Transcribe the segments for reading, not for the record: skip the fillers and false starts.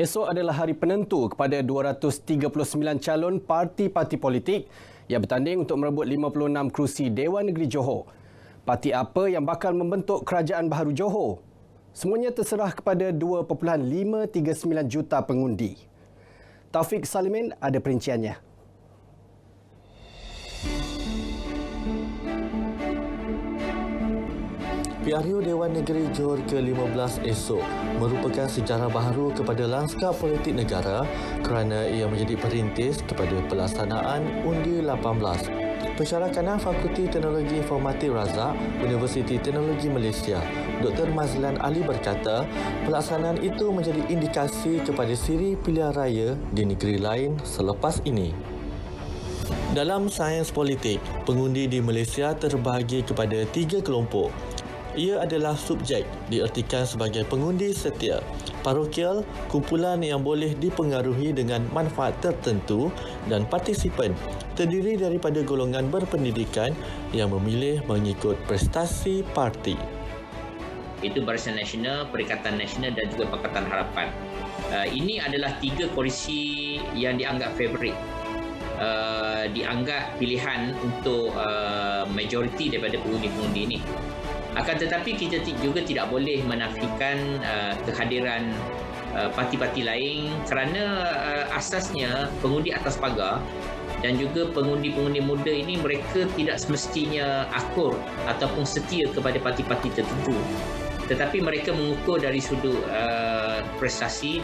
Esok adalah hari penentu kepada 239 calon parti-parti politik yang bertanding untuk merebut 56 kerusi Dewan Negeri Johor. Parti apa yang bakal membentuk Kerajaan Baharu Johor? Semuanya terserah kepada 2.539 juta pengundi. Taufik Salimin ada perinciannya. PRU Dewan Negeri Johor ke-15 esok merupakan sejarah baharu kepada lanskap politik negara kerana ia menjadi perintis kepada pelaksanaan Undi 18. Pensyarakanan Fakulti Teknologi Informatik Razak, Universiti Teknologi Malaysia, Dr. Mazlan Ali berkata, pelaksanaan itu menjadi indikasi kepada siri pilihan raya di negeri lain selepas ini. Dalam sains politik, pengundi di Malaysia terbahagi kepada 3 kelompok. Ia adalah subjek, diertikan sebagai pengundi setia, parokial, kumpulan yang boleh dipengaruhi dengan manfaat tertentu, dan partisipan, terdiri daripada golongan berpendidikan yang memilih mengikut prestasi parti. Itu Barisan Nasional, Perikatan Nasional dan juga Pakatan Harapan. Ini adalah 3 koalisi yang dianggap favorit. Dianggap pilihan untuk majoriti daripada pengundi-pengundi ini. Akan tetapi kita juga tidak boleh menafikan kehadiran parti-parti lain kerana asasnya pengundi atas pagar dan juga pengundi-pengundi muda ini mereka tidak semestinya akur ataupun setia kepada parti-parti tertentu. Tetapi mereka mengukur dari sudut prestasi.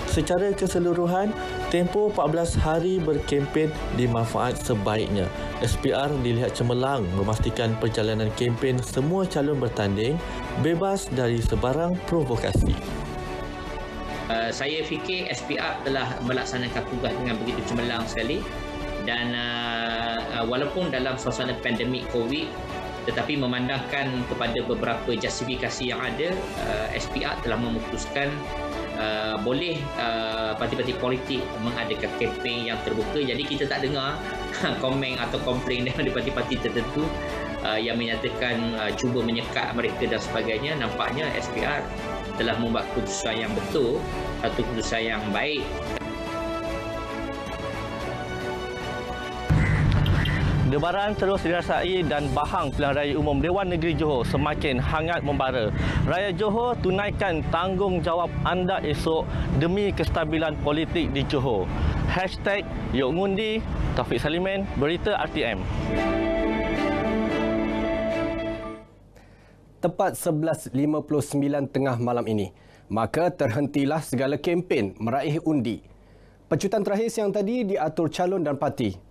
Secara keseluruhan, tempoh 14 hari berkempen dimanfaat sebaiknya. SPR dilihat cemerlang memastikan perjalanan kempen semua calon bertanding bebas dari sebarang provokasi. Saya fikir SPR telah melaksanakan tugas dengan begitu cemerlang sekali dan walaupun dalam suasana pandemik COVID tetapi memandangkan kepada beberapa justifikasi yang ada, SPR telah memutuskan boleh parti-parti politik mengadakan kempen yang terbuka. Jadi kita tak dengar komen atau komplain daripada parti-parti tertentu yang menyatakan cuba menyekat mereka dan sebagainya. Nampaknya SPR telah membuat keputusan yang betul, satu keputusan yang baik. Debaran terus dirasai dan bahang pilihan raya umum Dewan Negeri Johor semakin hangat membara. Rakyat Johor, tunaikan tanggungjawab anda esok demi kestabilan politik di Johor. #YukNgundi, Taufik Salimin, Berita RTM. Tepat 11.59 tengah malam ini, maka terhentilah segala kempen meraih undi. Pecutan terakhir siang tadi diatur calon dan parti.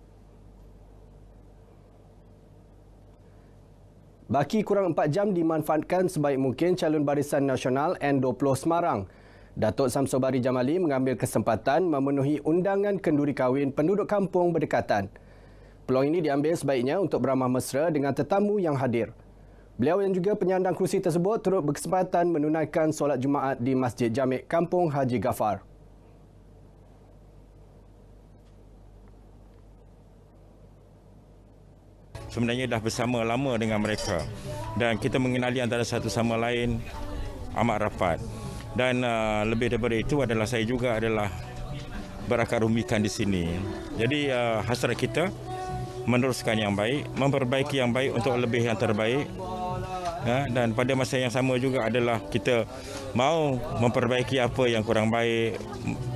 Baki kurang 4 jam dimanfaatkan sebaik mungkin calon Barisan Nasional N20 Semarang. Datuk Samsobari Jamali mengambil kesempatan memenuhi undangan kenduri kahwin penduduk kampung berdekatan. Peluang ini diambil sebaiknya untuk beramah mesra dengan tetamu yang hadir. Beliau yang juga penyandang kerusi tersebut turut berkesempatan menunaikan solat Jumaat di Masjid Jamik Kampung Haji Gafar. Sebenarnya dah bersama lama dengan mereka dan kita mengenali antara satu sama lain amat rapat dan lebih daripada itu adalah saya juga adalah berakar umbikan di sini. Jadi hasrat kita meneruskan yang baik, memperbaiki yang baik untuk lebih yang terbaik dan pada masa yang sama juga adalah kita mau memperbaiki apa yang kurang baik,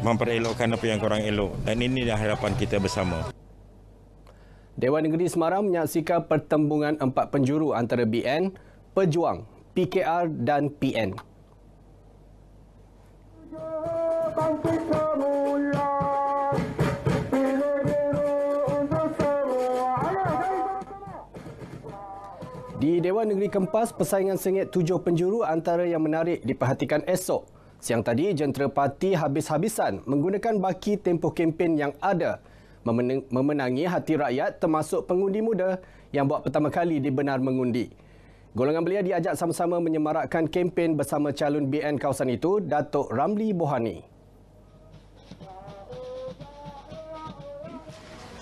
memperelokkan apa yang kurang elok dan inilah harapan kita bersama. Dewan Negeri Semarang menyaksikan pertembungan 4 penjuru antara BN, Pejuang, PKR dan PN. Di Dewan Negeri Kempas, persaingan sengit 7 penjuru antara yang menarik diperhatikan esok. Siang tadi, jentera parti habis-habisan menggunakan baki tempoh kempen yang ada memenangi hati rakyat termasuk pengundi muda yang buat pertama kali dibenar mengundi. Golongan belia diajak sama-sama menyemarakkan kempen bersama calon BN kawasan itu, Datuk Ramli Bohani.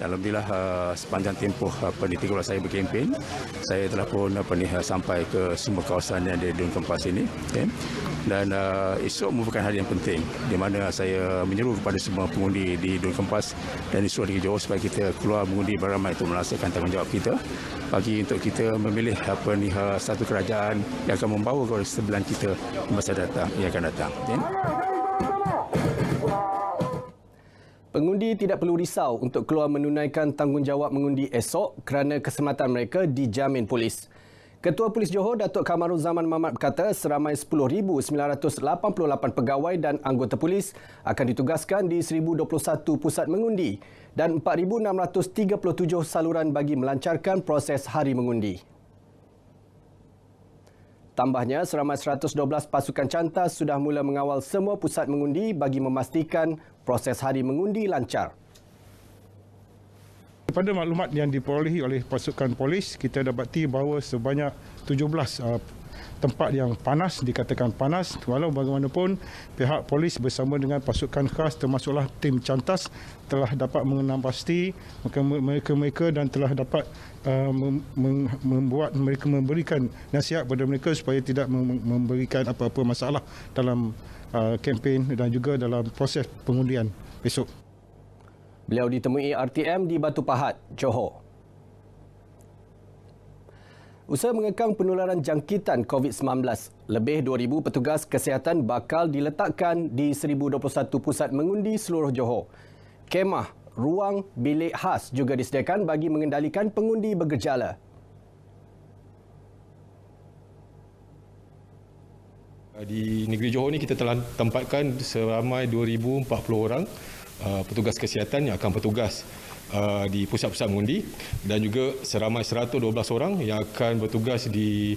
Alhamdulillah sepanjang tempoh 3 bulan saya berkempen, saya telah pun sampai ke semua kawasan yang ada di Dun Kempas ini. Okay. Dan esok merupakan hari yang penting di mana saya menyeru kepada semua pengundi di Dun Kempas dan di seluruh negeri Johor supaya kita keluar mengundi beramai untuk melaksanakan tanggungjawab kita bagi untuk kita memilih satu kerajaan yang akan membawa kesebelaan kita di masa datang yang akan datang. Okay. Pengundi tidak perlu risau untuk keluar menunaikan tanggungjawab mengundi esok kerana keselamatan mereka dijamin polis. Ketua Polis Johor, Datuk Kamarul Zaman Mamat berkata seramai 10,988 pegawai dan anggota polis akan ditugaskan di 1,021 pusat mengundi dan 4,637 saluran bagi melancarkan proses hari mengundi. Tambahnya, seramai 112 pasukan cantas sudah mula mengawal semua pusat mengundi bagi memastikan proses hari mengundi lancar. Daripada maklumat yang diperolehi oleh pasukan polis, kita dapati bahawa sebanyak 17 tempat yang panas, dikatakan panas. Walau bagaimanapun, pihak polis bersama dengan pasukan khas termasuklah tim cantas telah dapat mengenal pasti mereka dan telah dapat membuat mereka memberikan nasihat kepada mereka supaya tidak memberikan apa-apa masalah dalam kempen dan juga dalam proses pengundian besok. Beliau ditemui RTM di Batu Pahat, Johor. Usaha mengekang penularan jangkitan COVID-19, lebih 2,000 petugas kesihatan bakal diletakkan di 1,021 pusat mengundi seluruh Johor. Kemah, ruang, bilik khas juga disediakan bagi mengendalikan pengundi bergejala. Di negeri Johor ni kita telah tempatkan seramai 2,040 orang petugas kesihatan yang akan bertugas di pusat-pusat mengundi dan juga seramai 112 orang yang akan bertugas di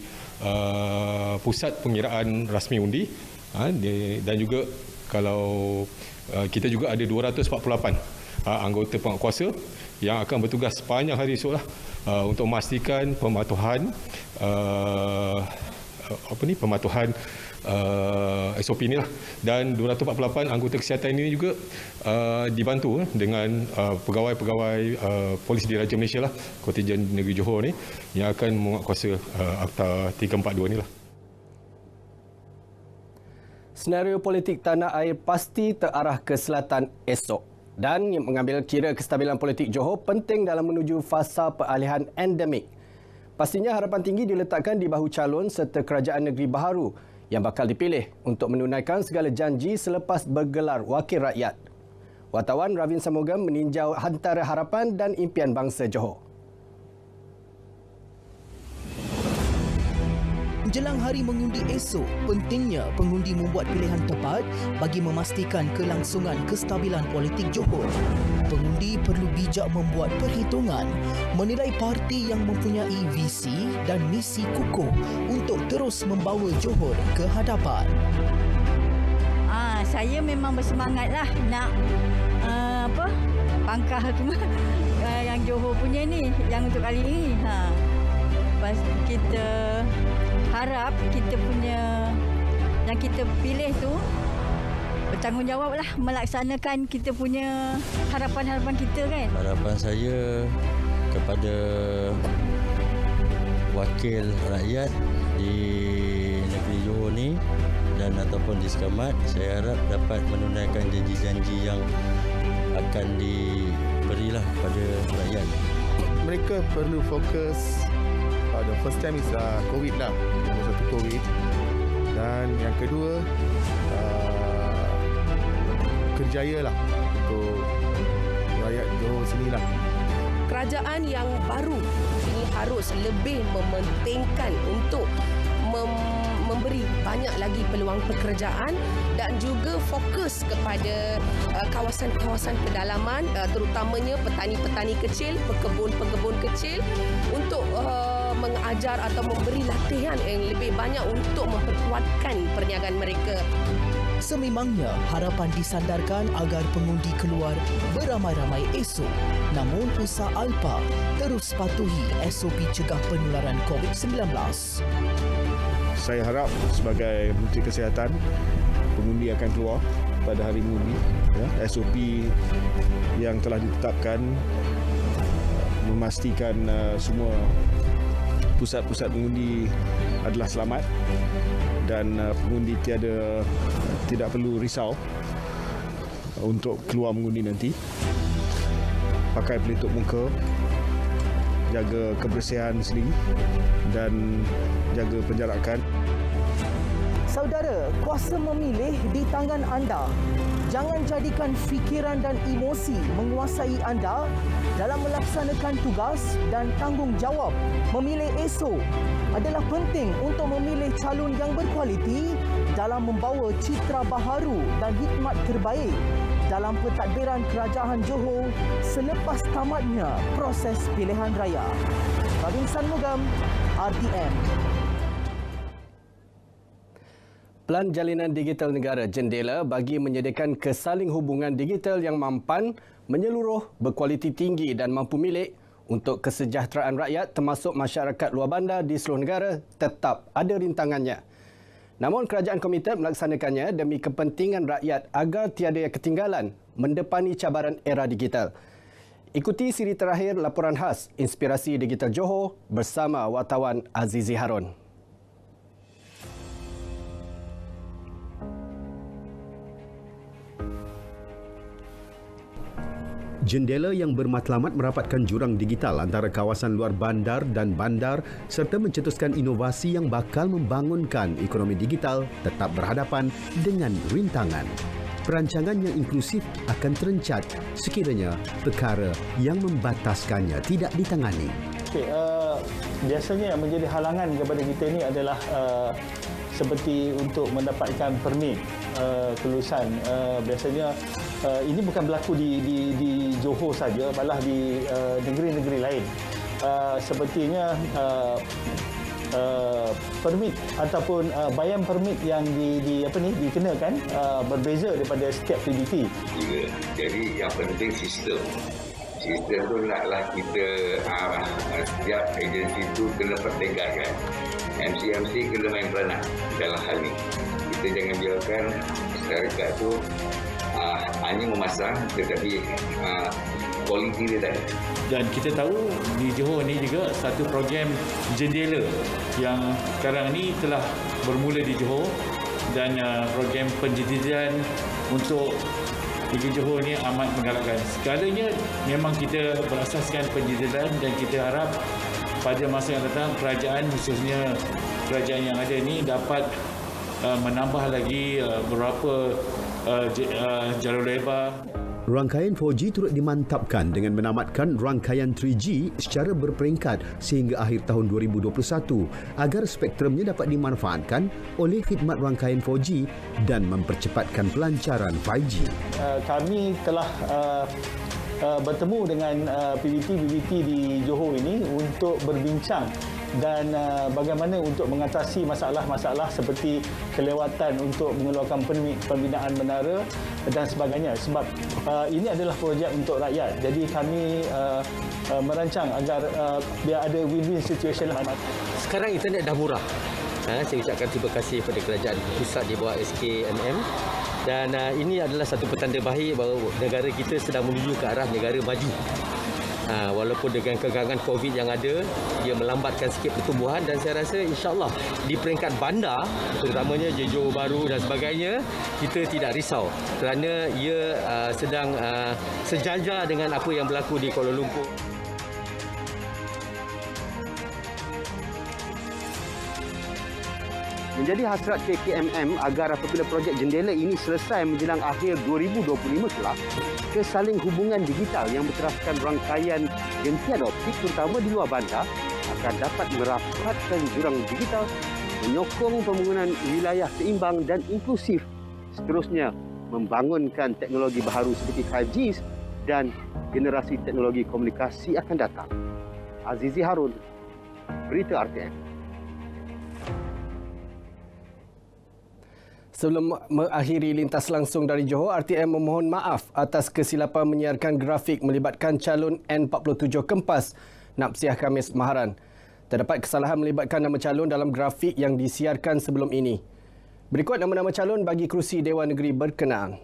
pusat pengiraan rasmi undi dan juga kalau kita juga ada 248 anggota penguatkuasa yang akan bertugas sepanjang hari esok lah untuk memastikan pematuhan SOP ni lah. Dan 248 anggota kesihatan ini juga dibantu dengan pegawai-pegawai Polis Diraja Malaysia lah, kontijen negeri Johor ni yang akan menguatkuasa Akta 342 ni lah. Senario politik tanah air pasti terarah ke selatan esok dan mengambil kira kestabilan politik Johor penting dalam menuju fasa peralihan endemik. Pastinya harapan tinggi diletakkan di bahu calon serta kerajaan negeri baharu yang bakal dipilih untuk menunaikan segala janji selepas bergelar wakil rakyat. Wartawan Ravin Samogam meninjau antara harapan dan impian bangsa Johor. Menjelang hari mengundi esok, pentingnya pengundi membuat pilihan tepat bagi memastikan kelangsungan kestabilan politik Johor. Pengundi perlu bijak membuat perhitungan, menilai parti yang mempunyai visi dan misi kukuh untuk terus membawa Johor ke hadapan. Saya memang bersemangatlah nak pangkah yang Johor punya ni, yang untuk kali ini. Lepas kita harap kita punya yang kita pilih tu bertanggungjawablah melaksanakan kita punya harapan-harapan kita kan. Harapan saya kepada wakil rakyat di negeri Johor ni dan ataupun di Sekamat, saya harap dapat menunaikan janji-janji yang akan diberilah kepada rakyat. Mereka perlu fokus. The first time is COVID lah, satu COVID, dan yang kedua kerjaya lah untuk rakyat Johor sini lah. Kerajaan yang baru ini harus lebih mementingkan untuk memberi banyak lagi peluang pekerjaan dan juga fokus kepada kawasan-kawasan pedalaman, terutamanya petani-petani kecil, pekebun-pekebun kecil untuk mengajar atau memberi latihan yang lebih banyak untuk memperkuatkan perniagaan mereka. Sememangnya harapan disandarkan agar pengundi keluar beramai-ramai esok. Namun usaha ALPA terus patuhi SOP cegah penularan COVID-19. Saya harap sebagai Menteri Kesihatan, pengundi akan keluar pada hari mengundi. SOP yang telah ditetapkan memastikan semua pusat-pusat mengundi adalah selamat dan pengundi tidak perlu risau untuk keluar mengundi nanti. Pakai pelitup muka, jaga kebersihan sendiri dan jaga penjarakan. Saudara, kuasa memilih di tangan anda. Jangan jadikan fikiran dan emosi menguasai anda dalam melaksanakan tugas dan tanggungjawab. Memilih esok adalah penting untuk memilih calon yang berkualiti dalam membawa citra baharu dan hikmat terbaik dalam pentadbiran Kerajaan Johor selepas tamatnya proses pilihan raya. Babinsan Mugam, RTM. Pelan Jalinan Digital Negara Jendela bagi menyediakan kesaling hubungan digital yang mampan, menyeluruh, berkualiti tinggi dan mampu milik untuk kesejahteraan rakyat termasuk masyarakat luar bandar di seluruh negara tetap ada rintangannya. Namun kerajaan komited melaksanakannya demi kepentingan rakyat agar tiada yang ketinggalan mendepani cabaran era digital. Ikuti siri terakhir laporan khas Inspirasi Digital Johor bersama wartawan Azizi Harun. Jendela yang bermatlamat merapatkan jurang digital antara kawasan luar bandar dan bandar serta mencetuskan inovasi yang bakal membangunkan ekonomi digital tetap berhadapan dengan rintangan. Perancangan yang inklusif akan terencat sekiranya perkara yang membataskannya tidak ditangani. Biasanya yang menjadi halangan kepada kita ini adalah seperti untuk mendapatkan permit kelulusan. Biasanya ini bukan berlaku di Johor saja, malah di negeri-negeri lain. Sepertinya permit ataupun bayan permit yang dikenakan berbeza daripada setiap PBT. Jadi yang penting sistem. Sistem tu naklah kita setiap agensi tu kena pertegakkan. MC kena main peranan dalam hal ini. Kita jangan biarkan masyarakat tu hanya memasang tetapi kualiti dia tak ada. Dan kita tahu di Johor ni juga satu program jendela yang sekarang ni telah bermula di Johor dan program penjedidian untuk Negeri Johor ni amat menggalakkan. Segalanya memang kita berasaskan penjedidian dan kita harap pada masa yang datang kerajaan khususnya kerajaan yang ada ni dapat menambah lagi beberapa jalur lebar. Rangkaian 4G turut dimantapkan dengan menamatkan rangkaian 3G secara berperingkat sehingga akhir tahun 2021 agar spektrumnya dapat dimanfaatkan oleh khidmat rangkaian 4G dan mempercepatkan pelancaran 5G. Kami telah bertemu dengan PBT di Johor ini untuk berbincang dan bagaimana untuk mengatasi masalah-masalah seperti kelewatan untuk mengeluarkan permit pembinaan menara dan sebagainya. Sebab ini adalah projek untuk rakyat. Jadi kami merancang agar biar ada win-win situation. Sekarang internet dah murah. Saya ucapkan terima kasih kepada kerajaan pusat di bawah SKMM. Dan ini adalah satu petanda baik bahawa negara kita sedang menuju ke arah negara maju. Walaupun dengan kegangan COVID yang ada, dia melambatkan sikit pertumbuhan dan saya rasa insya-Allah di peringkat bandar, terutamanya Johor Bahru dan sebagainya, kita tidak risau kerana ia sedang sejajar dengan apa yang berlaku di Kuala Lumpur. Menjadi hasrat KKMM agar apabila projek jendela ini selesai menjelang akhir 2025 kelak, kesaling hubungan digital yang berteraskan rangkaian gentian optik terutama di luar bandar akan dapat merapatkan jurang digital, menyokong pembangunan wilayah seimbang dan inklusif. Seterusnya, membangunkan teknologi baharu seperti 5G dan generasi teknologi komunikasi akan datang. Azizi Harun, Berita RTM. Sebelum mengakhiri lintas langsung dari Johor, RTM memohon maaf atas kesilapan menyiarkan grafik melibatkan calon N47 Kempas Napsiah Khamis Maharan. Terdapat kesalahan melibatkan nama calon dalam grafik yang disiarkan sebelum ini. Berikut nama-nama calon bagi kerusi Dewan Negeri berkenaan.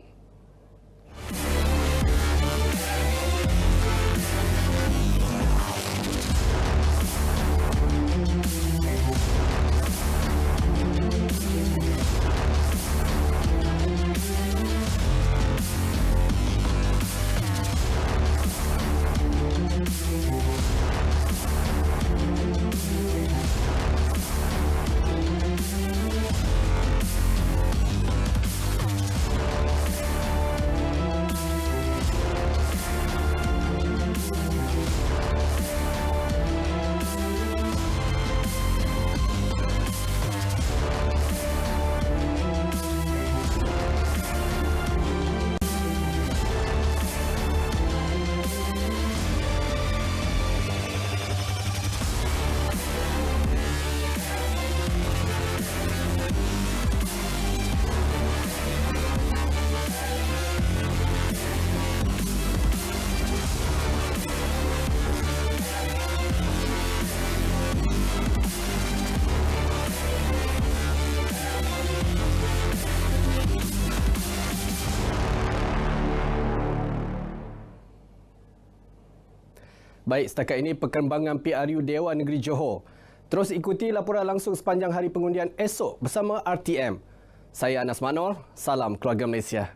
Baik, setakat ini perkembangan PRU Dewan Negeri Johor. Terus ikuti laporan langsung sepanjang hari pengundian esok bersama RTM. Saya Anas Manor, salam keluarga Malaysia.